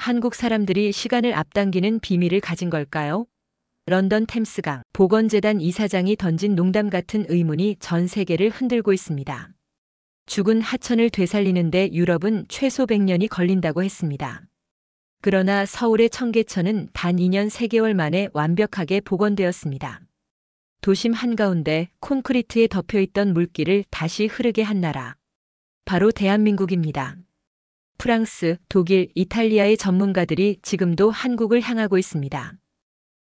한국 사람들이 시간을 앞당기는 비밀을 가진 걸까요? 런던 템스강 보건재단 이사장이 던진 농담 같은 의문이 전 세계를 흔들고 있습니다. 죽은 하천을 되살리는데 유럽은 최소 100년이 걸린다고 했습니다. 그러나 서울의 청계천은 단 2년 3개월 만에 완벽하게 복원되었습니다. 도심 한가운데 콘크리트에 덮여있던 물길을 다시 흐르게 한 나라. 바로 대한민국입니다. 프랑스, 독일, 이탈리아의 전문가들이 지금도 한국을 향하고 있습니다.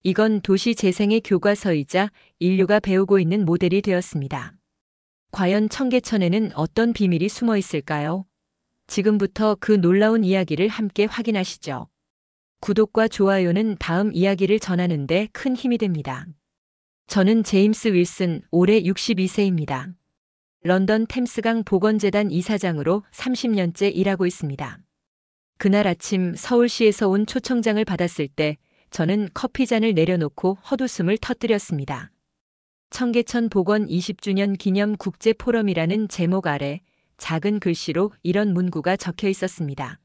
이건 도시 재생의 교과서이자 인류가 배우고 있는 모델이 되었습니다. 과연 청계천에는 어떤 비밀이 숨어 있을까요? 지금부터 그 놀라운 이야기를 함께 확인하시죠. 구독과 좋아요는 다음 이야기를 전하는데 큰 힘이 됩니다. 저는 제임스 윌슨, 올해 62세입니다. 런던 템스강 보건재단 이사장으로 30년째 일하고 있습니다. 그날 아침 서울시에서 온 초청장을 받았을 때 저는 커피잔을 내려놓고 헛웃음을 터뜨렸습니다. 청계천 복원 20주년 기념 국제 포럼이라는 제목 아래 작은 글씨로 이런 문구가 적혀 있었습니다.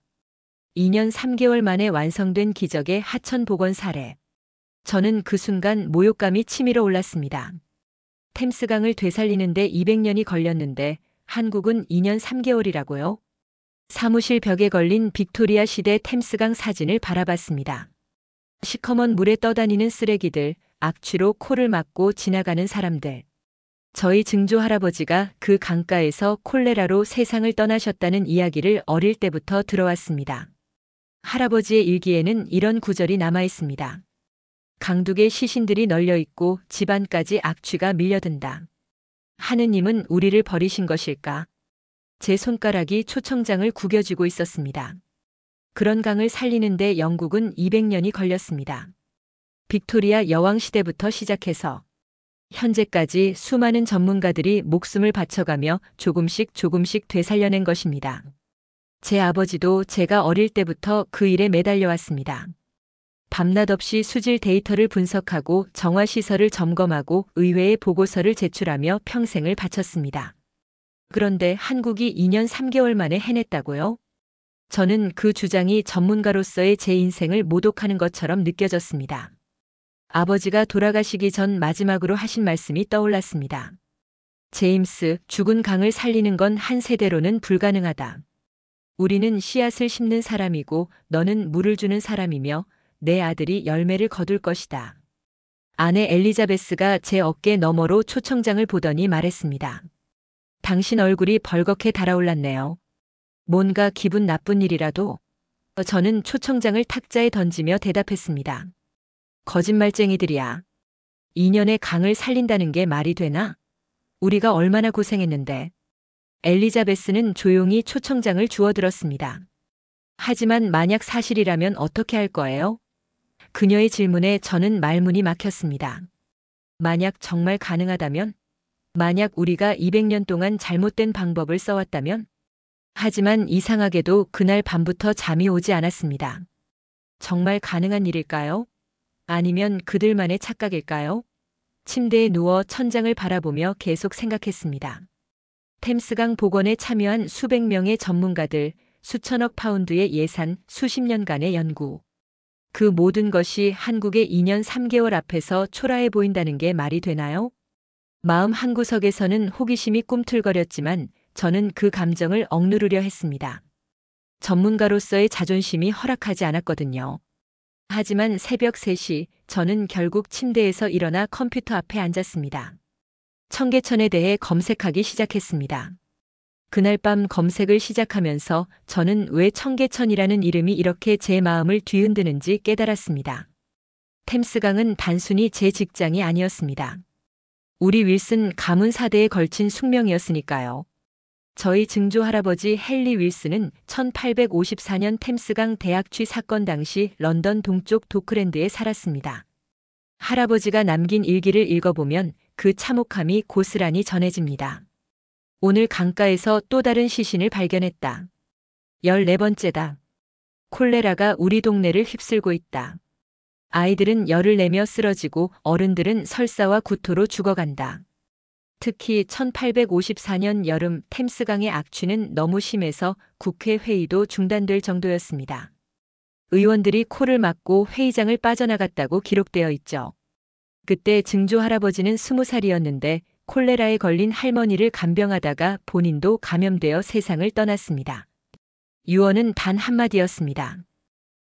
2년 3개월 만에 완성된 기적의 하천 복원 사례. 저는 그 순간 모욕감이 치밀어 올랐습니다. 템스강을 되살리는데 200년이 걸렸는데 한국은 2년 3개월이라고요? 사무실 벽에 걸린 빅토리아 시대 템스강 사진을 바라봤습니다. 시커먼 물에 떠다니는 쓰레기들, 악취로 코를 막고 지나가는 사람들. 저희 증조 할아버지가 그 강가에서 콜레라로 세상을 떠나셨다는 이야기를 어릴 때부터 들어왔습니다. 할아버지의 일기에는 이런 구절이 남아 있습니다. 강둑에 시신들이 널려 있고 집안까지 악취가 밀려든다. 하느님은 우리를 버리신 것일까? 제 손가락이 초청장을 구겨쥐고 있었습니다. 그런 강을 살리는데 영국은 200년이 걸렸습니다. 빅토리아 여왕 시대부터 시작해서 현재까지 수많은 전문가들이 목숨을 바쳐가며 조금씩 되살려낸 것입니다. 제 아버지도 제가 어릴 때부터 그 일에 매달려 왔습니다. 밤낮 없이 수질 데이터를 분석하고 정화시설을 점검하고 의회에 보고서를 제출하며 평생을 바쳤습니다. 그런데 한국이 2년 3개월 만에 해냈다고요? 저는 그 주장이 전문가로서의 제 인생을 모독하는 것처럼 느껴졌습니다. 아버지가 돌아가시기 전 마지막으로 하신 말씀이 떠올랐습니다. 제임스, 죽은 강을 살리는 건 한 세대로는 불가능하다. 우리는 씨앗을 심는 사람이고 너는 물을 주는 사람이며 내 아들이 열매를 거둘 것이다. 아내 엘리자베스가 제 어깨 너머로 초청장을 보더니 말했습니다. 당신 얼굴이 벌겋게 달아올랐네요. 뭔가 기분 나쁜 일이라도? 저는 초청장을 탁자에 던지며 대답했습니다. 거짓말쟁이들이야. 2년의 강을 살린다는 게 말이 되나? 우리가 얼마나 고생했는데. 엘리자베스는 조용히 초청장을 주워들었습니다. 하지만 만약 사실이라면 어떻게 할 거예요? 그녀의 질문에 저는 말문이 막혔습니다. 만약 정말 가능하다면? 만약 우리가 200년 동안 잘못된 방법을 써왔다면? 하지만 이상하게도 그날 밤부터 잠이 오지 않았습니다. 정말 가능한 일일까요? 아니면 그들만의 착각일까요? 침대에 누워 천장을 바라보며 계속 생각했습니다. 템스강 복원에 참여한 수백 명의 전문가들, 수천억 파운드의 예산, 수십 년간의 연구. 그 모든 것이 한국의 2년 3개월 앞에서 초라해 보인다는 게 말이 되나요? 마음 한구석에서는 호기심이 꿈틀거렸지만 저는 그 감정을 억누르려 했습니다. 전문가로서의 자존심이 허락하지 않았거든요. 하지만 새벽 3시 저는 결국 침대에서 일어나 컴퓨터 앞에 앉았습니다. 청계천에 대해 검색하기 시작했습니다. 그날 밤 검색을 시작하면서 저는 왜 청계천이라는 이름이 이렇게 제 마음을 뒤흔드는지 깨달았습니다. 템스강은 단순히 제 직장이 아니었습니다. 우리 윌슨 가문 4대에 걸친 숙명이었으니까요. 저희 증조 할아버지 헨리 윌슨은 1854년 템스강 대학취 사건 당시 런던 동쪽 도크랜드에 살았습니다. 할아버지가 남긴 일기를 읽어보면 그 참혹함이 고스란히 전해집니다. 오늘 강가에서 또 다른 시신을 발견했다. 14번째다. 콜레라가 우리 동네를 휩쓸고 있다. 아이들은 열을 내며 쓰러지고 어른들은 설사와 구토로 죽어간다. 특히 1854년 여름 템스강의 악취는 너무 심해서 국회 회의도 중단될 정도였습니다. 의원들이 코를 막고 회의장을 빠져나갔다고 기록되어 있죠. 그때 증조 할아버지는 20살이었는데 콜레라에 걸린 할머니를 간병하다가 본인도 감염되어 세상을 떠났습니다. 유언은 단 한마디였습니다.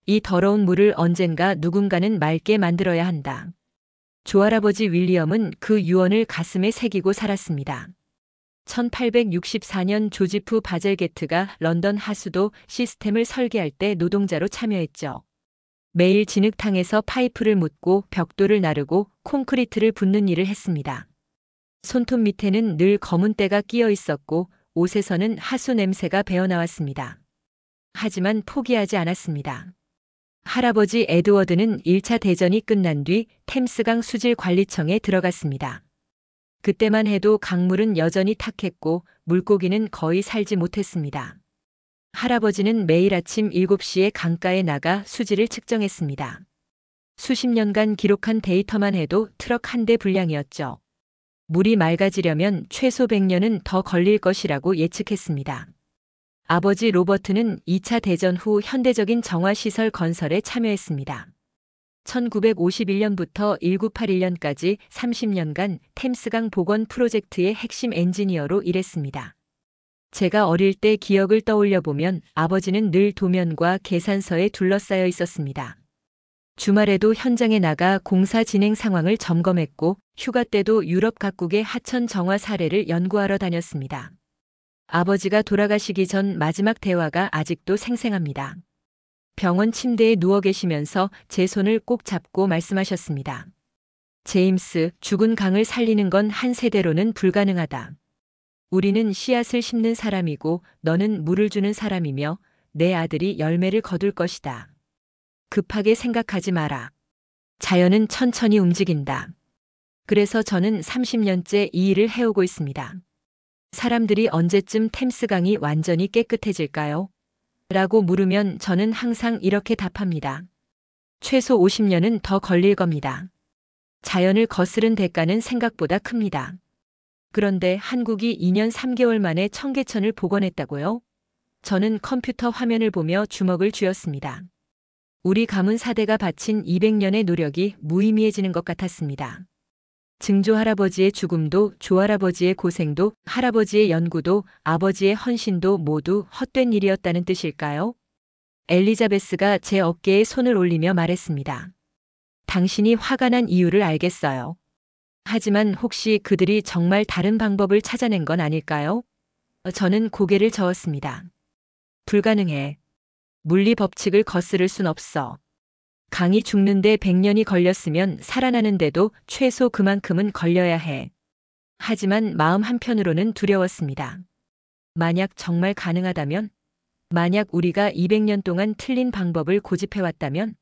이 더러운 물을 언젠가 누군가는 맑게 만들어야 한다. 조할아버지 윌리엄은 그 유언을 가슴에 새기고 살았습니다. 1864년 조지프 바젤게트가 런던 하수도 시스템을 설계할 때 노동자로 참여했죠. 매일 진흙탕에서 파이프를 묻고 벽돌을 나르고 콘크리트를 붓는 일을 했습니다. 손톱 밑에는 늘 검은 때가 끼어 있었고 옷에서는 하수 냄새가 배어나왔습니다. 하지만 포기하지 않았습니다. 할아버지 에드워드는 1차 대전이 끝난 뒤 템스강 수질관리청에 들어갔습니다. 그때만 해도 강물은 여전히 탁했고 물고기는 거의 살지 못했습니다. 할아버지는 매일 아침 7시에 강가에 나가 수질을 측정했습니다. 수십 년간 기록한 데이터만 해도 트럭 한 대 분량이었죠. 물이 맑아지려면 최소 100년은 더 걸릴 것이라고 예측했습니다. 아버지 로버트는 2차 대전 후 현대적인 정화시설 건설에 참여했습니다. 1951년부터 1981년까지 30년간 템스강 복원 프로젝트의 핵심 엔지니어로 일했습니다. 제가 어릴 때 기억을 떠올려 보면 아버지는 늘 도면과 계산서에 둘러싸여 있었습니다. 주말에도 현장에 나가 공사 진행 상황을 점검했고 휴가 때도 유럽 각국의 하천 정화 사례를 연구하러 다녔습니다. 아버지가 돌아가시기 전 마지막 대화가 아직도 생생합니다. 병원 침대에 누워 계시면서 제 손을 꼭 잡고 말씀하셨습니다. 제임스, 죽은 강을 살리는 건 한 세대로는 불가능하다. 우리는 씨앗을 심는 사람이고 너는 물을 주는 사람이며 내 아들이 열매를 거둘 것이다. 급하게 생각하지 마라. 자연은 천천히 움직인다. 그래서 저는 30년째 이 일을 해오고 있습니다. 사람들이 언제쯤 템스강이 완전히 깨끗해질까요? 라고 물으면 저는 항상 이렇게 답합니다. 최소 50년은 더 걸릴 겁니다. 자연을 거스른 대가는 생각보다 큽니다. 그런데 한국이 2년 3개월 만에 청계천을 복원했다고요? 저는 컴퓨터 화면을 보며 주먹을 쥐었습니다. 우리 가문 사대가 바친 200년의 노력이 무의미해지는 것 같았습니다. 증조 할아버지의 죽음도 조할아버지의 고생도 할아버지의 연구도 아버지의 헌신도 모두 헛된 일이었다는 뜻일까요? 엘리자베스가 제 어깨에 손을 올리며 말했습니다. 당신이 화가 난 이유를 알겠어요. 하지만 혹시 그들이 정말 다른 방법을 찾아낸 건 아닐까요? 저는 고개를 저었습니다. 불가능해. 물리 법칙을 거스를 순 없어. 강이 죽는데 100년이 걸렸으면 살아나는데도 최소 그만큼은 걸려야 해. 하지만 마음 한편으로는 두려웠습니다. 만약 정말 가능하다면? 만약 우리가 200년 동안 틀린 방법을 고집해왔다면?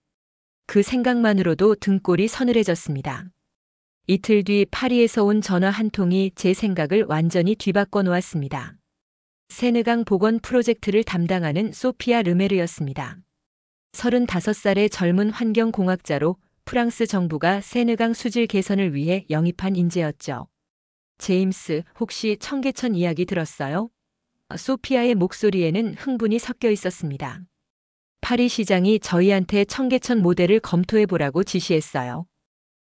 그 생각만으로도 등골이 서늘해졌습니다. 이틀 뒤 파리에서 온 전화 한 통이 제 생각을 완전히 뒤바꿔 놓았습니다. 세느강 복원 프로젝트를 담당하는 소피아 르메르였습니다. 35살의 젊은 환경공학자로 프랑스 정부가 세느강 수질 개선을 위해 영입한 인재였죠. 제임스, 혹시 청계천 이야기 들었어요? 소피아의 목소리에는 흥분이 섞여 있었습니다. 파리 시장이 저희한테 청계천 모델을 검토해보라고 지시했어요.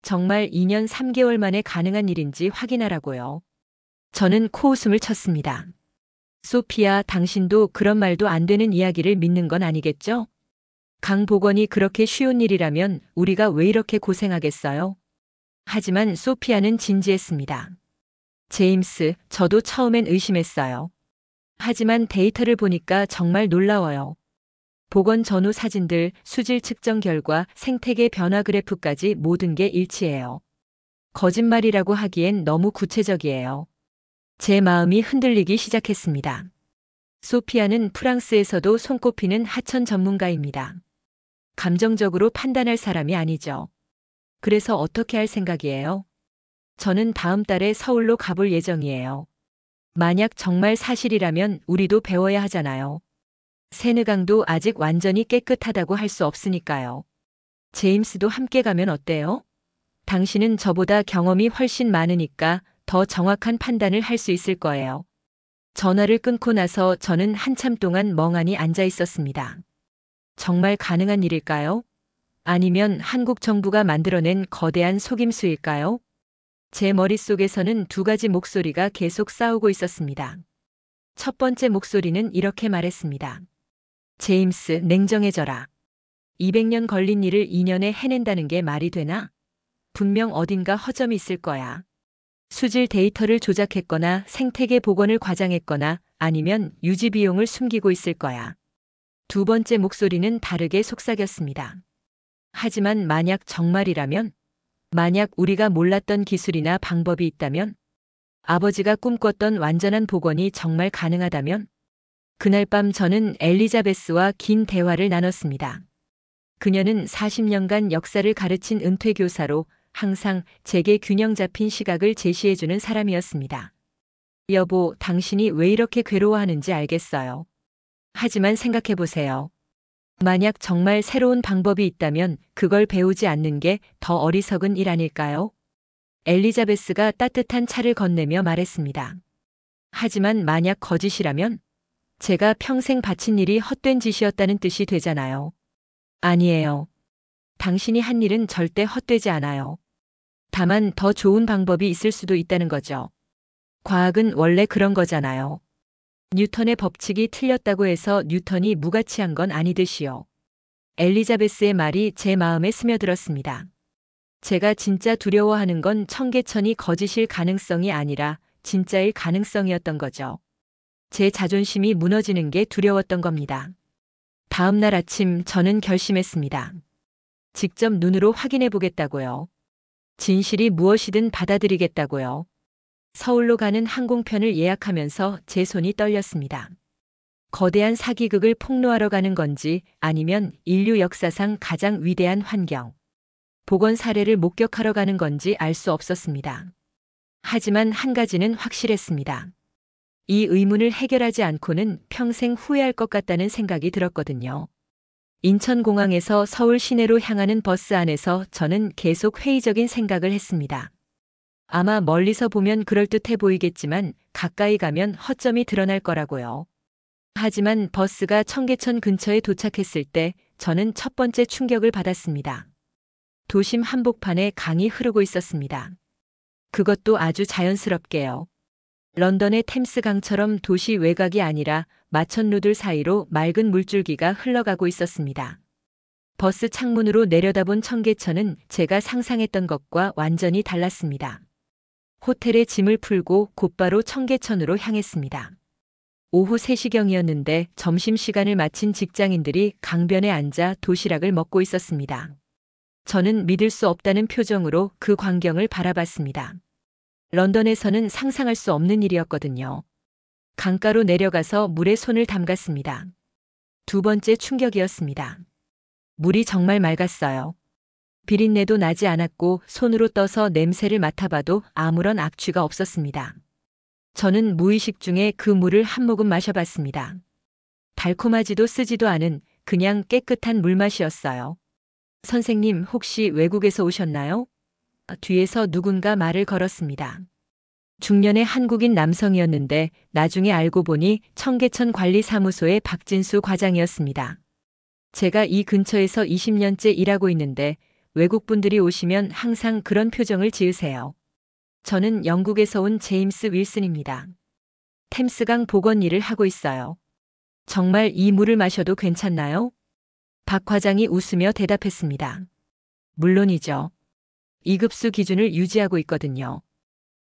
정말 2년 3개월 만에 가능한 일인지 확인하라고요. 저는 코웃음을 쳤습니다. 소피아, 당신도 그런 말도 안 되는 이야기를 믿는 건 아니겠죠? 강 복원이 그렇게 쉬운 일이라면 우리가 왜 이렇게 고생하겠어요? 하지만 소피아는 진지했습니다. 제임스, 저도 처음엔 의심했어요. 하지만 데이터를 보니까 정말 놀라워요. 복원 전후 사진들, 수질 측정 결과, 생태계 변화 그래프까지 모든 게 일치해요. 거짓말이라고 하기엔 너무 구체적이에요. 제 마음이 흔들리기 시작했습니다. 소피아는 프랑스에서도 손꼽히는 하천 전문가입니다. 감정적으로 판단할 사람이 아니죠. 그래서 어떻게 할 생각이에요? 저는 다음 달에 서울로 가볼 예정이에요. 만약 정말 사실이라면 우리도 배워야 하잖아요. 세느강도 아직 완전히 깨끗하다고 할 수 없으니까요. 제임스도 함께 가면 어때요? 당신은 저보다 경험이 훨씬 많으니까 더 정확한 판단을 할 수 있을 거예요. 전화를 끊고 나서 저는 한참 동안 멍하니 앉아 있었습니다. 정말 가능한 일일까요? 아니면 한국 정부가 만들어낸 거대한 속임수일까요? 제 머릿속에서는 두 가지 목소리가 계속 싸우고 있었습니다. 첫 번째 목소리는 이렇게 말했습니다. 제임스, 냉정해져라. 200년 걸린 일을 2년에 해낸다는 게 말이 되나? 분명 어딘가 허점이 있을 거야. 수질 데이터를 조작했거나 생태계 복원을 과장했거나 아니면 유지 비용을 숨기고 있을 거야. 두 번째 목소리는 다르게 속삭였습니다. 하지만 만약 정말이라면, 만약 우리가 몰랐던 기술이나 방법이 있다면, 아버지가 꿈꿨던 완전한 복원이 정말 가능하다면, 그날 밤 저는 엘리자베스와 긴 대화를 나눴습니다. 그녀는 40년간 역사를 가르친 은퇴 교사로 항상 제게 균형 잡힌 시각을 제시해주는 사람이었습니다. 여보, 당신이 왜 이렇게 괴로워하는지 알겠어요. 하지만 생각해보세요. 만약 정말 새로운 방법이 있다면 그걸 배우지 않는 게 더 어리석은 일 아닐까요? 엘리자베스가 따뜻한 차를 건네며 말했습니다. 하지만 만약 거짓이라면 제가 평생 바친 일이 헛된 짓이었다는 뜻이 되잖아요. 아니에요. 당신이 한 일은 절대 헛되지 않아요. 다만 더 좋은 방법이 있을 수도 있다는 거죠. 과학은 원래 그런 거잖아요. 뉴턴의 법칙이 틀렸다고 해서 뉴턴이 무가치한 건 아니듯이요. 엘리자베스의 말이 제 마음에 스며들었습니다. 제가 진짜 두려워하는 건 청계천이 거짓일 가능성이 아니라 진짜일 가능성이었던 거죠. 제 자존심이 무너지는 게 두려웠던 겁니다. 다음 날 아침 저는 결심했습니다. 직접 눈으로 확인해 보겠다고요. 진실이 무엇이든 받아들이겠다고요. 서울로 가는 항공편을 예약하면서 제 손이 떨렸습니다. 거대한 사기극을 폭로하러 가는 건지 아니면 인류 역사상 가장 위대한 환경, 복원 사례를 목격하러 가는 건지 알 수 없었습니다. 하지만 한 가지는 확실했습니다. 이 의문을 해결하지 않고는 평생 후회할 것 같다는 생각이 들었거든요. 인천공항에서 서울 시내로 향하는 버스 안에서 저는 계속 회의적인 생각을 했습니다. 아마 멀리서 보면 그럴듯해 보이겠지만 가까이 가면 허점이 드러날 거라고요. 하지만 버스가 청계천 근처에 도착했을 때 저는 첫 번째 충격을 받았습니다. 도심 한복판에 강이 흐르고 있었습니다. 그것도 아주 자연스럽게요. 런던의 템스강처럼 도시 외곽이 아니라 마천루들 사이로 맑은 물줄기가 흘러가고 있었습니다. 버스 창문으로 내려다본 청계천은 제가 상상했던 것과 완전히 달랐습니다. 호텔에 짐을 풀고 곧바로 청계천으로 향했습니다. 오후 3시경이었는데 점심시간을 마친 직장인들이 강변에 앉아 도시락을 먹고 있었습니다. 저는 믿을 수 없다는 표정으로 그 광경을 바라봤습니다. 런던에서는 상상할 수 없는 일이었거든요. 강가로 내려가서 물에 손을 담갔습니다. 두 번째 충격이었습니다. 물이 정말 맑았어요. 비린내도 나지 않았고 손으로 떠서 냄새를 맡아봐도 아무런 악취가 없었습니다. 저는 무의식 중에 그 물을 한 모금 마셔봤습니다. 달콤하지도 쓰지도 않은 그냥 깨끗한 물맛이었어요. 선생님, 혹시 외국에서 오셨나요? 뒤에서 누군가 말을 걸었습니다. 중년의 한국인 남성이었는데 나중에 알고 보니 청계천 관리사무소의 박진수 과장이었습니다. 제가 이 근처에서 20년째 일하고 있는데 외국분들이 오시면 항상 그런 표정을 지으세요. 저는 영국에서 온 제임스 윌슨입니다. 템스강 복원 일을 하고 있어요. 정말 이 물을 마셔도 괜찮나요? 박 과장이 웃으며 대답했습니다. 물론이죠. 2급수 기준을 유지하고 있거든요.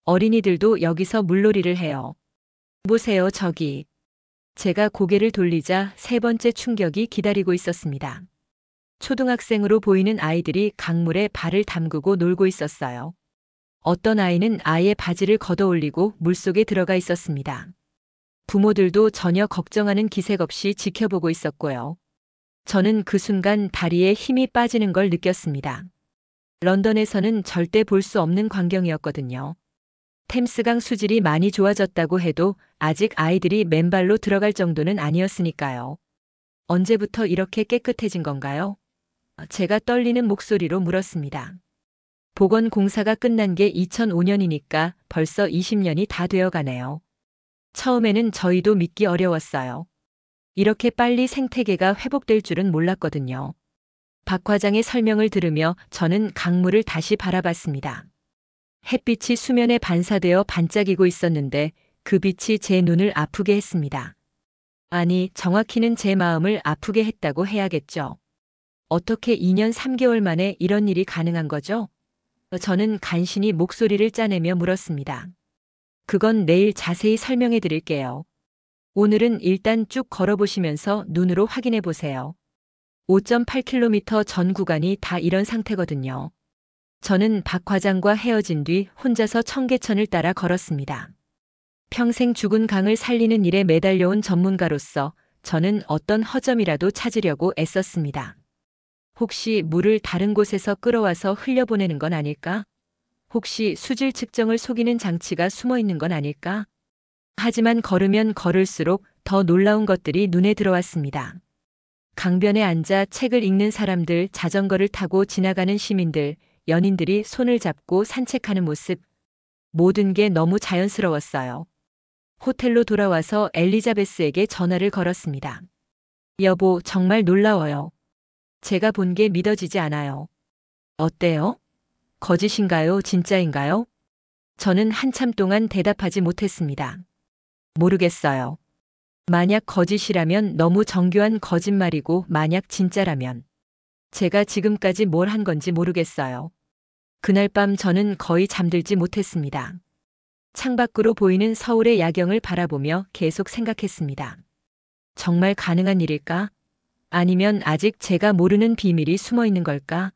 어린이들도 여기서 물놀이를 해요. 보세요, 저기. 제가 고개를 돌리자 세 번째 충격이 기다리고 있었습니다. 초등학생으로 보이는 아이들이 강물에 발을 담그고 놀고 있었어요. 어떤 아이는 아예 바지를 걷어올리고 물속에 들어가 있었습니다. 부모들도 전혀 걱정하는 기색 없이 지켜보고 있었고요. 저는 그 순간 다리에 힘이 빠지는 걸 느꼈습니다. 런던에서는 절대 볼 수 없는 광경이었거든요. 템스강 수질이 많이 좋아졌다고 해도 아직 아이들이 맨발로 들어갈 정도는 아니었으니까요. 언제부터 이렇게 깨끗해진 건가요? 제가 떨리는 목소리로 물었습니다. 복원 공사가 끝난 게 2005년이니까 벌써 20년이 다 되어 가네요. 처음에는 저희도 믿기 어려웠어요. 이렇게 빨리 생태계가 회복될 줄은 몰랐거든요. 박 과장의 설명을 들으며 저는 강물을 다시 바라봤습니다. 햇빛이 수면에 반사되어 반짝이고 있었는데 그 빛이 제 눈을 아프게 했습니다. 아니, 정확히는 제 마음을 아프게 했다고 해야겠죠. 어떻게 2년 3개월 만에 이런 일이 가능한 거죠? 저는 간신히 목소리를 짜내며 물었습니다. 그건 내일 자세히 설명해 드릴게요. 오늘은 일단 쭉 걸어보시면서 눈으로 확인해 보세요. 5.8km 전 구간이 다 이런 상태거든요. 저는 박 과장과 헤어진 뒤 혼자서 청계천을 따라 걸었습니다. 평생 죽은 강을 살리는 일에 매달려온 전문가로서 저는 어떤 허점이라도 찾으려고 애썼습니다. 혹시 물을 다른 곳에서 끌어와서 흘려보내는 건 아닐까? 혹시 수질 측정을 속이는 장치가 숨어 있는 건 아닐까? 하지만 걸으면 걸을수록 더 놀라운 것들이 눈에 들어왔습니다. 강변에 앉아 책을 읽는 사람들, 자전거를 타고 지나가는 시민들, 연인들이 손을 잡고 산책하는 모습. 모든 게 너무 자연스러웠어요. 호텔로 돌아와서 엘리자베스에게 전화를 걸었습니다. 여보, 정말 놀라워요. 제가 본 게 믿어지지 않아요. 어때요? 거짓인가요? 진짜인가요? 저는 한참 동안 대답하지 못했습니다. 모르겠어요. 만약 거짓이라면 너무 정교한 거짓말이고 만약 진짜라면 제가 지금까지 뭘 한 건지 모르겠어요. 그날 밤 저는 거의 잠들지 못했습니다. 창밖으로 보이는 서울의 야경을 바라보며 계속 생각했습니다. 정말 가능한 일일까? 아니면 아직 제가 모르는 비밀이 숨어 있는 걸까?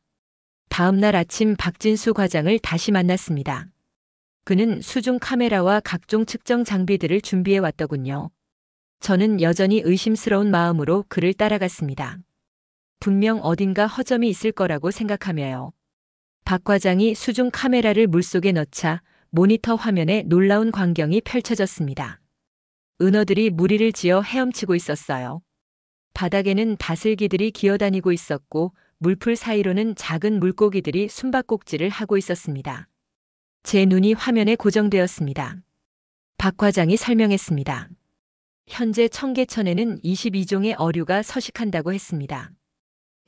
다음 날 아침 박진수 과장을 다시 만났습니다. 그는 수중 카메라와 각종 측정 장비들을 준비해 왔더군요. 저는 여전히 의심스러운 마음으로 그를 따라갔습니다. 분명 어딘가 허점이 있을 거라고 생각하며요. 박 과장이 수중 카메라를 물속에 넣자 모니터 화면에 놀라운 광경이 펼쳐졌습니다. 은어들이 무리를 지어 헤엄치고 있었어요. 바닥에는 다슬기들이 기어다니고 있었고 물풀 사이로는 작은 물고기들이 숨바꼭질을 하고 있었습니다. 제 눈이 화면에 고정되었습니다. 박 과장이 설명했습니다. 현재 청계천에는 22종의 어류가 서식한다고 했습니다.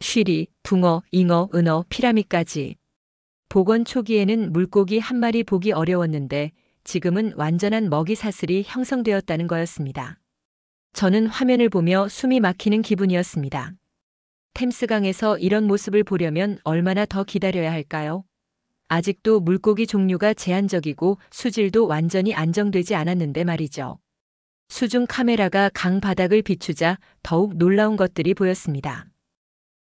쉬리, 붕어, 잉어, 은어, 피라미까지. 복원 초기에는 물고기 한 마리 보기 어려웠는데 지금은 완전한 먹이 사슬이 형성되었다는 거였습니다. 저는 화면을 보며 숨이 막히는 기분이었습니다. 템스강에서 이런 모습을 보려면 얼마나 더 기다려야 할까요? 아직도 물고기 종류가 제한적이고 수질도 완전히 안정되지 않았는데 말이죠. 수중 카메라가 강 바닥을 비추자 더욱 놀라운 것들이 보였습니다.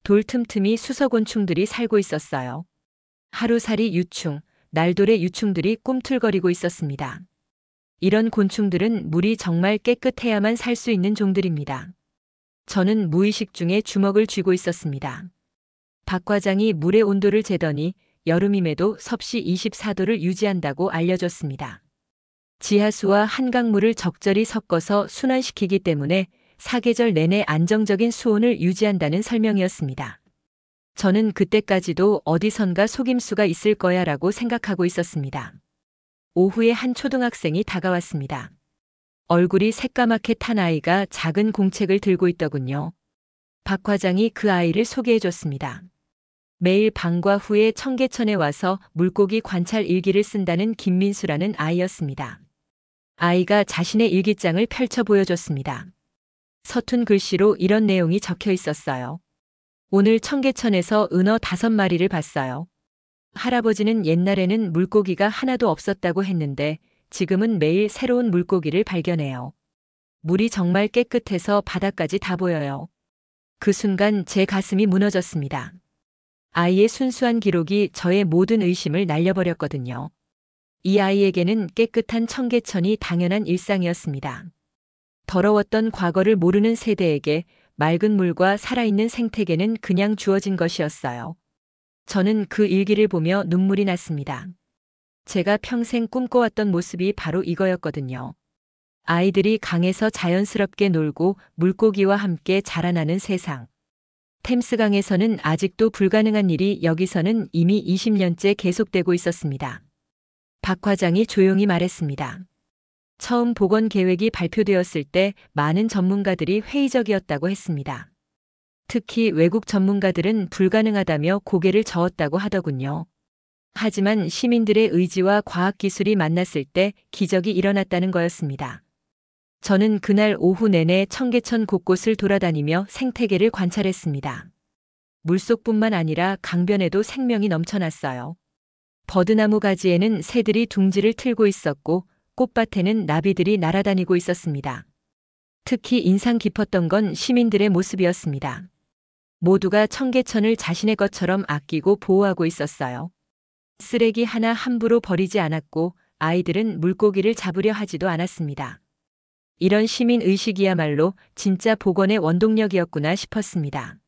돌 틈틈이 수서곤충들이 살고 있었어요. 하루살이 유충, 날돌의 유충들이 꿈틀거리고 있었습니다. 이런 곤충들은 물이 정말 깨끗해야만 살 수 있는 종들입니다. 저는 무의식 중에 주먹을 쥐고 있었습니다. 박 과장이 물의 온도를 재더니 여름임에도 섭씨 24도를 유지한다고 알려줬습니다. 지하수와 한강물을 적절히 섞어서 순환시키기 때문에 사계절 내내 안정적인 수온을 유지한다는 설명이었습니다. 저는 그때까지도 어디선가 속임수가 있을 거야 라고 생각하고 있었습니다. 오후에 한 초등학생이 다가왔습니다. 얼굴이 새까맣게 탄 아이가 작은 공책을 들고 있더군요. 박 과장이 그 아이를 소개해 줬습니다. 매일 방과 후에 청계천에 와서 물고기 관찰 일기를 쓴다는 김민수라는 아이였습니다. 아이가 자신의 일기장을 펼쳐 보여줬습니다. 서툰 글씨로 이런 내용이 적혀 있었어요. 오늘 청계천에서 은어 5마리를 봤어요. 할아버지는 옛날에는 물고기가 하나도 없었다고 했는데 지금은 매일 새로운 물고기를 발견해요. 물이 정말 깨끗해서 바닥까지 다 보여요. 그 순간 제 가슴이 무너졌습니다. 아이의 순수한 기록이 저의 모든 의심을 날려버렸거든요. 이 아이에게는 깨끗한 청계천이 당연한 일상이었습니다. 더러웠던 과거를 모르는 세대에게 맑은 물과 살아있는 생태계는 그냥 주어진 것이었어요. 저는 그 일기를 보며 눈물이 났습니다. 제가 평생 꿈꿔왔던 모습이 바로 이거였거든요. 아이들이 강에서 자연스럽게 놀고 물고기와 함께 자라나는 세상. 템스강에서는 아직도 불가능한 일이 여기서는 이미 20년째 계속되고 있었습니다. 박 과장이 조용히 말했습니다. 처음 복원 계획이 발표되었을 때 많은 전문가들이 회의적이었다고 했습니다. 특히 외국 전문가들은 불가능하다며 고개를 저었다고 하더군요. 하지만 시민들의 의지와 과학기술이 만났을 때 기적이 일어났다는 거였습니다. 저는 그날 오후 내내 청계천 곳곳을 돌아다니며 생태계를 관찰했습니다. 물속뿐만 아니라 강변에도 생명이 넘쳐났어요. 버드나무 가지에는 새들이 둥지를 틀고 있었고 꽃밭에는 나비들이 날아다니고 있었습니다. 특히 인상 깊었던 건 시민들의 모습이었습니다. 모두가 청계천을 자신의 것처럼 아끼고 보호하고 있었어요. 쓰레기 하나 함부로 버리지 않았고 아이들은 물고기를 잡으려 하지도 않았습니다. 이런 시민 의식이야말로 진짜 복원의 원동력이었구나 싶었습니다.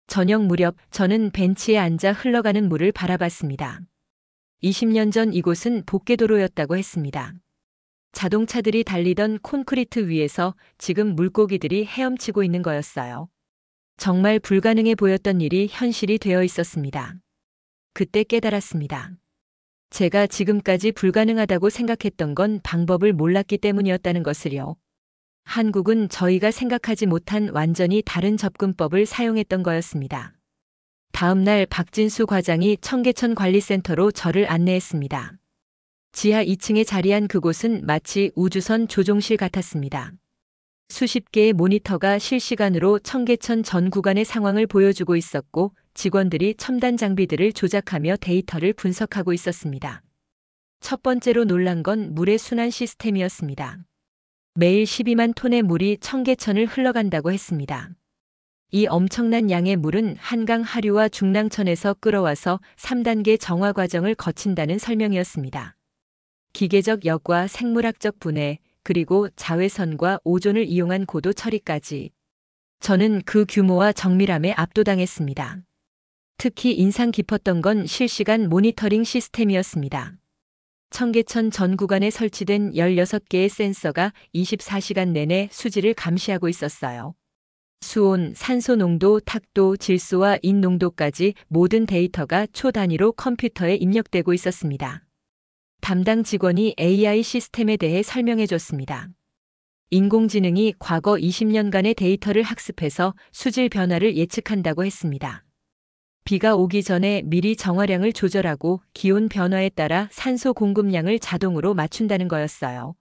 저녁 무렵 저는 벤치에 앉아 흘러가는 물을 바라봤습니다. 20년 전 이곳은 복개도로였다고 했습니다. 자동차들이 달리던 콘크리트 위에서 지금 물고기들이 헤엄치고 있는 거였어요. 정말 불가능해 보였던 일이 현실이 되어 있었습니다. 그때 깨달았습니다. 제가 지금까지 불가능하다고 생각했던 건 방법을 몰랐기 때문이었다는 것을요. 한국은 저희가 생각하지 못한 완전히 다른 접근법을 사용했던 거였습니다. 다음 날 박진수 과장이 청계천 관리센터로 저를 안내했습니다. 지하 2층에 자리한 그곳은 마치 우주선 조종실 같았습니다. 수십 개의 모니터가 실시간으로 청계천 전 구간의 상황을 보여주고 있었고 직원들이 첨단 장비들을 조작하며 데이터를 분석하고 있었습니다. 첫 번째로 놀란 건 물의 순환 시스템이었습니다. 매일 12만 톤의 물이 청계천을 흘러간다고 했습니다. 이 엄청난 양의 물은 한강 하류와 중랑천에서 끌어와서 3단계 정화 과정을 거친다는 설명이었습니다. 기계적 역과 생물학적 분해, 그리고 자외선과 오존을 이용한 고도 처리까지. 저는 그 규모와 정밀함에 압도당했습니다. 특히 인상 깊었던 건 실시간 모니터링 시스템이었습니다. 청계천 전 구간에 설치된 16개의 센서가 24시간 내내 수질을 감시하고 있었어요. 수온, 산소 농도, 탁도, 질소와 인 농도까지 모든 데이터가 초 단위로 컴퓨터에 입력되고 있었습니다. 담당 직원이 AI 시스템에 대해 설명해 줬습니다. 인공지능이 과거 20년간의 데이터를 학습해서 수질 변화를 예측한다고 했습니다. 비가 오기 전에 미리 정화량을 조절하고 기온 변화에 따라 산소 공급량을 자동으로 맞춘다는 거였어요.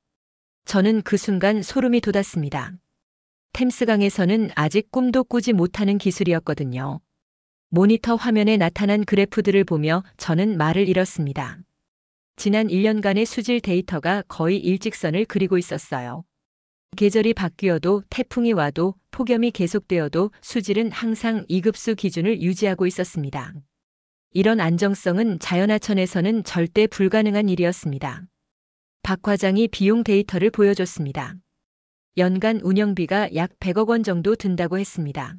저는 그 순간 소름이 돋았습니다. 템스강에서는 아직 꿈도 꾸지 못하는 기술이었거든요. 모니터 화면에 나타난 그래프들을 보며 저는 말을 잃었습니다. 지난 1년간의 수질 데이터가 거의 일직선을 그리고 있었어요. 계절이 바뀌어도 태풍이 와도 폭염이 계속되어도 수질은 항상 2급수 기준을 유지하고 있었습니다. 이런 안정성은 자연하천에서는 절대 불가능한 일이었습니다. 박 과장이 비용 데이터를 보여줬습니다. 연간 운영비가 약 100억 원 정도 든다고 했습니다.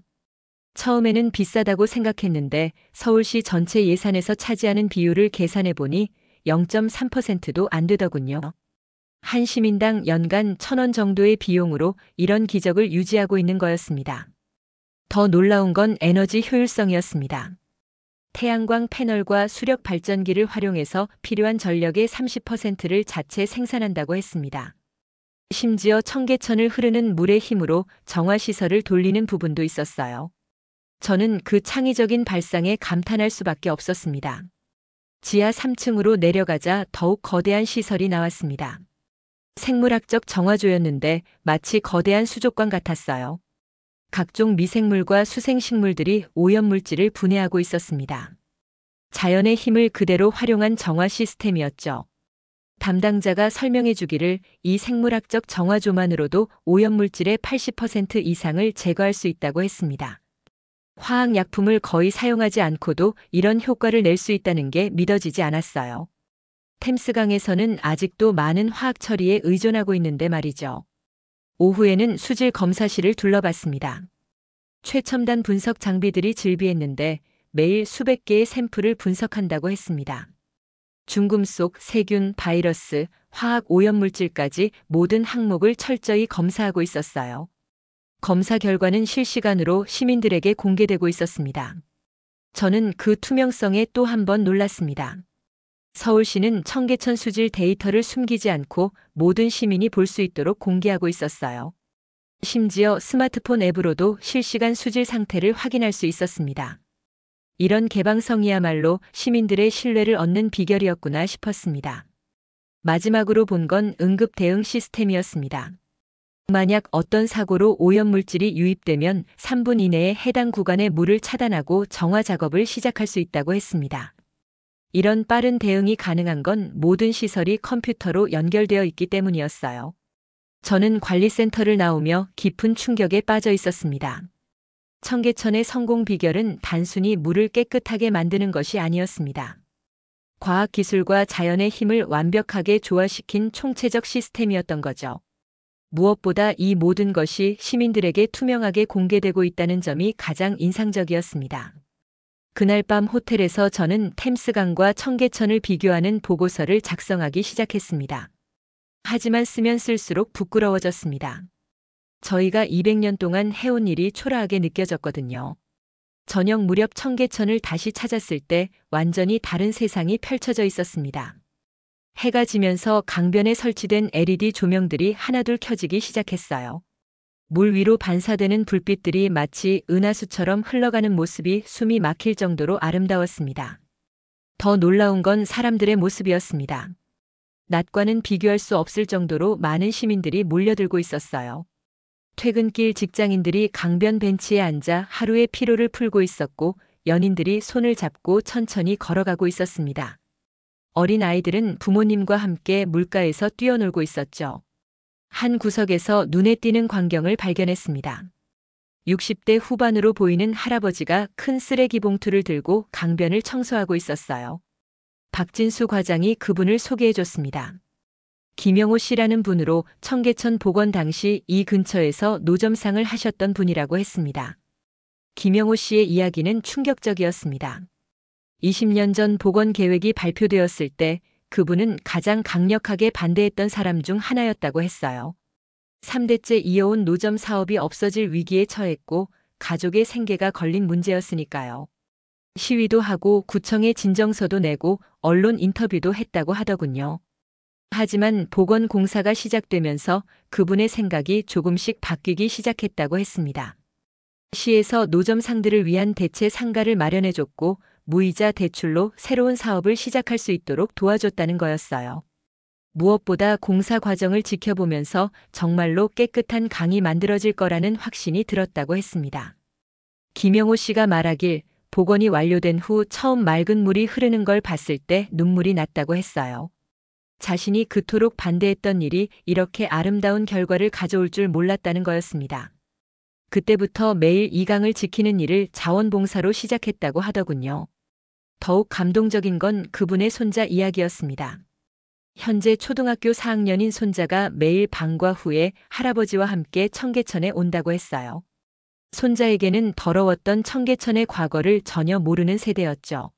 처음에는 비싸다고 생각했는데 서울시 전체 예산에서 차지하는 비율을 계산해 보니 0.3%도 안 되더군요. 한 시민당 연간 1,000원 정도의 비용으로 이런 기적을 유지하고 있는 거였습니다. 더 놀라운 건 에너지 효율성이었습니다. 태양광 패널과 수력 발전기를 활용해서 필요한 전력의 30%를 자체 생산한다고 했습니다. 심지어 청계천을 흐르는 물의 힘으로 정화시설을 돌리는 부분도 있었어요. 저는 그 창의적인 발상에 감탄할 수밖에 없었습니다. 지하 3층으로 내려가자 더욱 거대한 시설이 나왔습니다. 생물학적 정화조였는데 마치 거대한 수족관 같았어요. 각종 미생물과 수생식물들이 오염물질을 분해하고 있었습니다. 자연의 힘을 그대로 활용한 정화 시스템이었죠. 담당자가 설명해 주기를 이 생물학적 정화조만으로도 오염물질의 80% 이상을 제거할 수 있다고 했습니다. 화학약품을 거의 사용하지 않고도 이런 효과를 낼 수 있다는 게 믿어지지 않았어요. 템스강에서는 아직도 많은 화학 처리에 의존하고 있는데 말이죠. 오후에는 수질 검사실을 둘러봤습니다. 최첨단 분석 장비들이 즐비했는데 매일 수백 개의 샘플을 분석한다고 했습니다. 중금속, 세균, 바이러스, 화학 오염물질까지 모든 항목을 철저히 검사하고 있었어요. 검사 결과는 실시간으로 시민들에게 공개되고 있었습니다. 저는 그 투명성에 또 한 번 놀랐습니다. 서울시는 청계천 수질 데이터를 숨기지 않고 모든 시민이 볼 수 있도록 공개하고 있었어요. 심지어 스마트폰 앱으로도 실시간 수질 상태를 확인할 수 있었습니다. 이런 개방성이야말로 시민들의 신뢰를 얻는 비결이었구나 싶었습니다. 마지막으로 본 건 응급 대응 시스템이었습니다. 만약 어떤 사고로 오염물질이 유입되면 3분 이내에 해당 구간의 물을 차단하고 정화 작업을 시작할 수 있다고 했습니다. 이런 빠른 대응이 가능한 건 모든 시설이 컴퓨터로 연결되어 있기 때문이었어요. 저는 관리센터를 나오며 깊은 충격에 빠져 있었습니다. 청계천의 성공 비결은 단순히 물을 깨끗하게 만드는 것이 아니었습니다. 과학기술과 자연의 힘을 완벽하게 조화시킨 총체적 시스템이었던 거죠. 무엇보다 이 모든 것이 시민들에게 투명하게 공개되고 있다는 점이 가장 인상적이었습니다. 그날 밤 호텔에서 저는 템스강과 청계천을 비교하는 보고서를 작성하기 시작했습니다. 하지만 쓰면 쓸수록 부끄러워졌습니다. 저희가 200년 동안 해온 일이 초라하게 느껴졌거든요. 저녁 무렵 청계천을 다시 찾았을 때 완전히 다른 세상이 펼쳐져 있었습니다. 해가 지면서 강변에 설치된 LED 조명들이 하나둘 켜지기 시작했어요. 물 위로 반사되는 불빛들이 마치 은하수처럼 흘러가는 모습이 숨이 막힐 정도로 아름다웠습니다. 더 놀라운 건 사람들의 모습이었습니다. 낮과는 비교할 수 없을 정도로 많은 시민들이 몰려들고 있었어요. 퇴근길 직장인들이 강변 벤치에 앉아 하루의 피로를 풀고 있었고, 연인들이 손을 잡고 천천히 걸어가고 있었습니다. 어린 아이들은 부모님과 함께 물가에서 뛰어놀고 있었죠. 한 구석에서 눈에 띄는 광경을 발견했습니다. 60대 후반으로 보이는 할아버지가 큰 쓰레기 봉투를 들고 강변을 청소하고 있었어요. 박진수 과장이 그분을 소개해줬습니다. 김영호 씨라는 분으로 청계천 복원 당시 이 근처에서 노점상을 하셨던 분이라고 했습니다. 김영호 씨의 이야기는 충격적이었습니다. 20년 전 복원 계획이 발표되었을 때 그분은 가장 강력하게 반대했던 사람 중 하나였다고 했어요. 3대째 이어온 노점 사업이 없어질 위기에 처했고 가족의 생계가 걸린 문제였으니까요. 시위도 하고 구청에 진정서도 내고 언론 인터뷰도 했다고 하더군요. 하지만 복원 공사가 시작되면서 그분의 생각이 조금씩 바뀌기 시작했다고 했습니다. 시에서 노점상들을 위한 대체 상가를 마련해줬고 무이자 대출로 새로운 사업을 시작할 수 있도록 도와줬다는 거였어요. 무엇보다 공사 과정을 지켜보면서 정말로 깨끗한 강이 만들어질 거라는 확신이 들었다고 했습니다. 김영호 씨가 말하길 복원이 완료된 후 처음 맑은 물이 흐르는 걸 봤을 때 눈물이 났다고 했어요. 자신이 그토록 반대했던 일이 이렇게 아름다운 결과를 가져올 줄 몰랐다는 거였습니다. 그때부터 매일 이 강을 지키는 일을 자원봉사로 시작했다고 하더군요. 더욱 감동적인 건 그분의 손자 이야기였습니다. 현재 초등학교 4학년인 손자가 매일 방과 후에 할아버지와 함께 청계천에 온다고 했어요. 손자에게는 더러웠던 청계천의 과거를 전혀 모르는 세대였죠.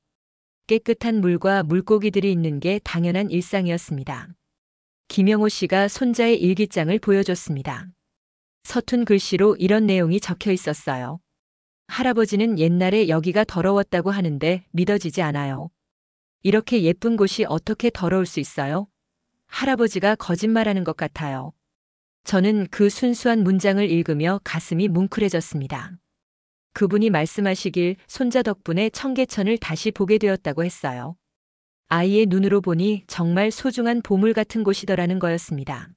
깨끗한 물과 물고기들이 있는 게 당연한 일상이었습니다. 김영호 씨가 손자의 일기장을 보여줬습니다. 서툰 글씨로 이런 내용이 적혀 있었어요. 할아버지는 옛날에 여기가 더러웠다고 하는데 믿어지지 않아요. 이렇게 예쁜 곳이 어떻게 더러울 수 있어요? 할아버지가 거짓말하는 것 같아요. 저는 그 순수한 문장을 읽으며 가슴이 뭉클해졌습니다. 그분이 말씀하시길 손자 덕분에 청계천을 다시 보게 되었다고 했어요. 아이의 눈으로 보니 정말 소중한 보물 같은 곳이더라는 거였습니다.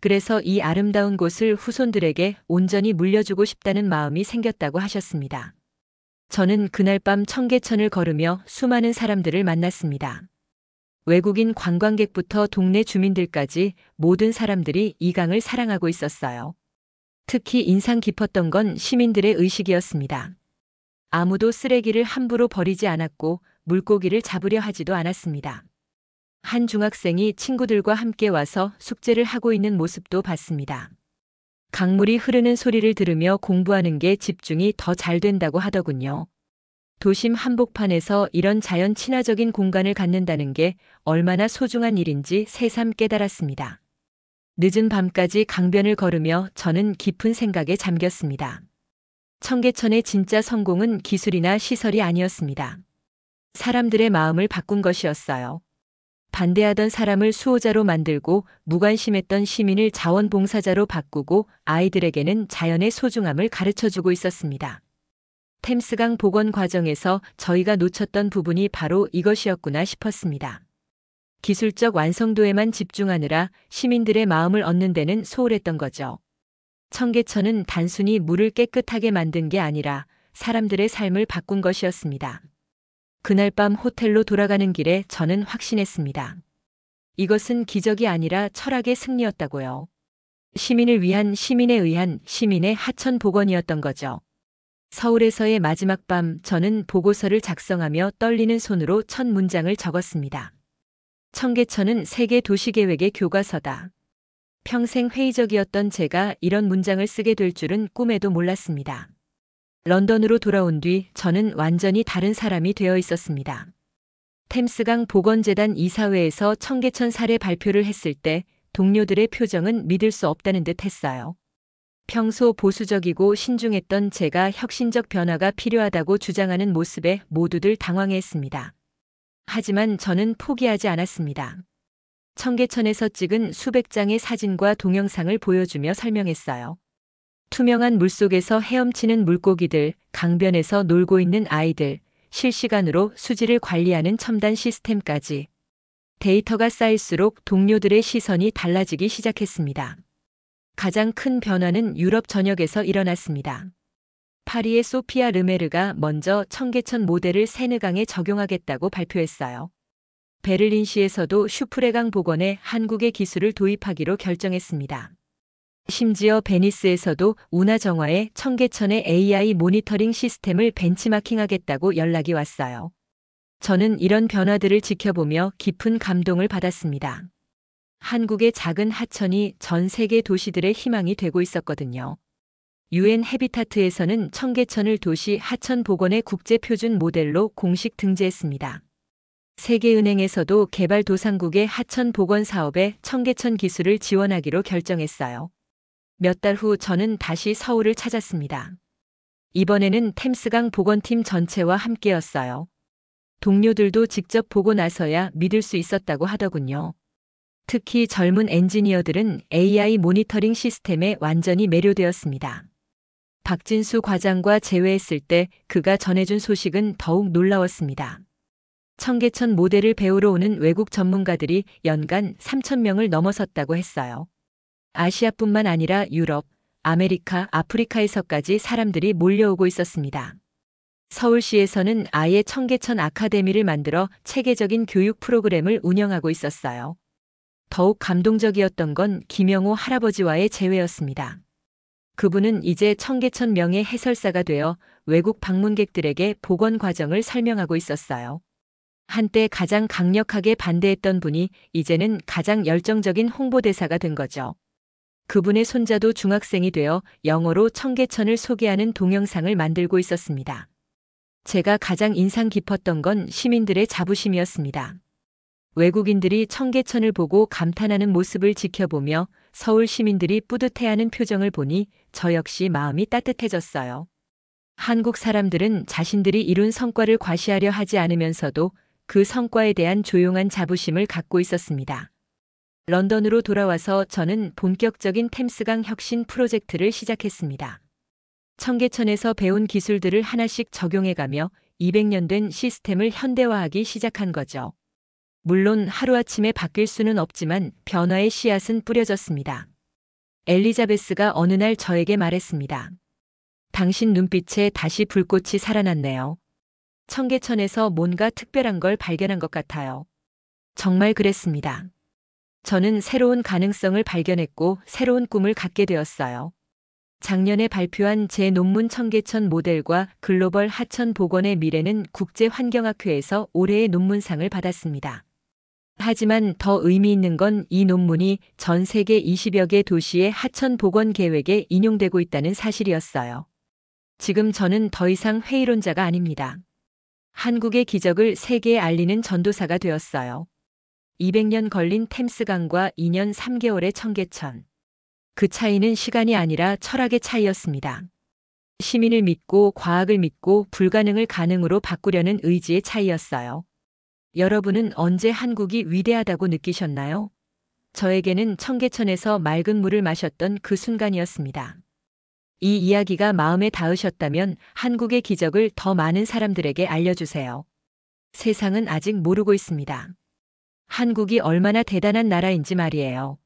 그래서 이 아름다운 곳을 후손들에게 온전히 물려주고 싶다는 마음이 생겼다고 하셨습니다. 저는 그날 밤 청계천을 걸으며 수많은 사람들을 만났습니다. 외국인 관광객부터 동네 주민들까지 모든 사람들이 이 강을 사랑하고 있었어요. 특히 인상 깊었던 건 시민들의 의식이었습니다. 아무도 쓰레기를 함부로 버리지 않았고 물고기를 잡으려 하지도 않았습니다. 한 중학생이 친구들과 함께 와서 숙제를 하고 있는 모습도 봤습니다. 강물이 흐르는 소리를 들으며 공부하는 게 집중이 더 잘 된다고 하더군요. 도심 한복판에서 이런 자연 친화적인 공간을 갖는다는 게 얼마나 소중한 일인지 새삼 깨달았습니다. 늦은 밤까지 강변을 걸으며 저는 깊은 생각에 잠겼습니다. 청계천의 진짜 성공은 기술이나 시설이 아니었습니다. 사람들의 마음을 바꾼 것이었어요. 반대하던 사람을 수호자로 만들고 무관심했던 시민을 자원봉사자로 바꾸고 아이들에게는 자연의 소중함을 가르쳐주고 있었습니다. 템스강 복원 과정에서 저희가 놓쳤던 부분이 바로 이것이었구나 싶었습니다. 기술적 완성도에만 집중하느라 시민들의 마음을 얻는 데는 소홀했던 거죠. 청계천은 단순히 물을 깨끗하게 만든 게 아니라 사람들의 삶을 바꾼 것이었습니다. 그날 밤 호텔로 돌아가는 길에 저는 확신했습니다. 이것은 기적이 아니라 철학의 승리였다고요. 시민을 위한 시민에 의한 시민의 하천 복원이었던 거죠. 서울에서의 마지막 밤 저는 보고서를 작성하며 떨리는 손으로 첫 문장을 적었습니다. 청계천은 세계 도시계획의 교과서다. 평생 회의적이었던 제가 이런 문장을 쓰게 될 줄은 꿈에도 몰랐습니다. 런던으로 돌아온 뒤 저는 완전히 다른 사람이 되어 있었습니다. 템스강 복원재단 이사회에서 청계천 사례 발표를 했을 때 동료들의 표정은 믿을 수 없다는 듯 했어요. 평소 보수적이고 신중했던 제가 혁신적 변화가 필요하다고 주장하는 모습에 모두들 당황했습니다. 하지만 저는 포기하지 않았습니다. 청계천에서 찍은 수백 장의 사진과 동영상을 보여주며 설명했어요. 투명한 물속에서 헤엄치는 물고기들, 강변에서 놀고 있는 아이들, 실시간으로 수질을 관리하는 첨단 시스템까지. 데이터가 쌓일수록 동료들의 시선이 달라지기 시작했습니다. 가장 큰 변화는 유럽 전역에서 일어났습니다. 파리의 소피아 르메르가 먼저 청계천 모델을 세느강에 적용하겠다고 발표했어요. 베를린시에서도 슈프레강 복원에 한국의 기술을 도입하기로 결정했습니다. 심지어 베니스에서도 운하정화에 청계천의 AI 모니터링 시스템을 벤치마킹하겠다고 연락이 왔어요. 저는 이런 변화들을 지켜보며 깊은 감동을 받았습니다. 한국의 작은 하천이 전 세계 도시들의 희망이 되고 있었거든요. UN 해비타트에서는 청계천을 도시 하천 복원의 국제표준 모델로 공식 등재했습니다. 세계은행에서도 개발도상국의 하천 복원 사업에 청계천 기술을 지원하기로 결정했어요. 몇 달 후 저는 다시 서울을 찾았습니다. 이번에는 템스강 복원팀 전체와 함께였어요. 동료들도 직접 보고 나서야 믿을 수 있었다고 하더군요. 특히 젊은 엔지니어들은 AI 모니터링 시스템에 완전히 매료되었습니다. 박진수 과장과 재회했을 때 그가 전해준 소식은 더욱 놀라웠습니다. 청계천 모델을 배우러 오는 외국 전문가들이 연간 3,000명을 넘어섰다고 했어요. 아시아뿐만 아니라 유럽, 아메리카, 아프리카에서까지 사람들이 몰려오고 있었습니다. 서울시에서는 아예 청계천 아카데미를 만들어 체계적인 교육 프로그램을 운영하고 있었어요. 더욱 감동적이었던 건 김영호 할아버지와의 재회였습니다. 그분은 이제 청계천 명예 해설사가 되어 외국 방문객들에게 복원 과정을 설명하고 있었어요. 한때 가장 강력하게 반대했던 분이 이제는 가장 열정적인 홍보대사가 된 거죠. 그분의 손자도 중학생이 되어 영어로 청계천을 소개하는 동영상을 만들고 있었습니다. 제가 가장 인상 깊었던 건 시민들의 자부심이었습니다. 외국인들이 청계천을 보고 감탄하는 모습을 지켜보며 서울 시민들이 뿌듯해하는 표정을 보니 저 역시 마음이 따뜻해졌어요. 한국 사람들은 자신들이 이룬 성과를 과시하려 하지 않으면서도 그 성과에 대한 조용한 자부심을 갖고 있었습니다. 런던으로 돌아와서 저는 본격적인 템스강 혁신 프로젝트를 시작했습니다. 청계천에서 배운 기술들을 하나씩 적용해가며 200년 된 시스템을 현대화하기 시작한 거죠. 물론 하루아침에 바뀔 수는 없지만 변화의 씨앗은 뿌려졌습니다. 엘리자베스가 어느 날 저에게 말했습니다. 당신 눈빛에 다시 불꽃이 살아났네요. 청계천에서 뭔가 특별한 걸 발견한 것 같아요. 정말 그랬습니다. 저는 새로운 가능성을 발견했고 새로운 꿈을 갖게 되었어요. 작년에 발표한 제 논문 청계천 모델과 글로벌 하천 복원의 미래는 국제환경학회에서 올해의 논문상을 받았습니다. 하지만 더 의미 있는 건 이 논문이 전 세계 20여 개 도시의 하천 복원 계획에 인용되고 있다는 사실이었어요. 지금 저는 더 이상 회의론자가 아닙니다. 한국의 기적을 세계에 알리는 전도사가 되었어요. 200년 걸린 템스강과 2년 3개월의 청계천. 그 차이는 시간이 아니라 철학의 차이였습니다. 시민을 믿고 과학을 믿고 불가능을 가능으로 바꾸려는 의지의 차이였어요. 여러분은 언제 한국이 위대하다고 느끼셨나요? 저에게는 청계천에서 맑은 물을 마셨던 그 순간이었습니다. 이 이야기가 마음에 닿으셨다면 한국의 기적을 더 많은 사람들에게 알려주세요. 세상은 아직 모르고 있습니다. 한국이 얼마나 대단한 나라인지 말이에요.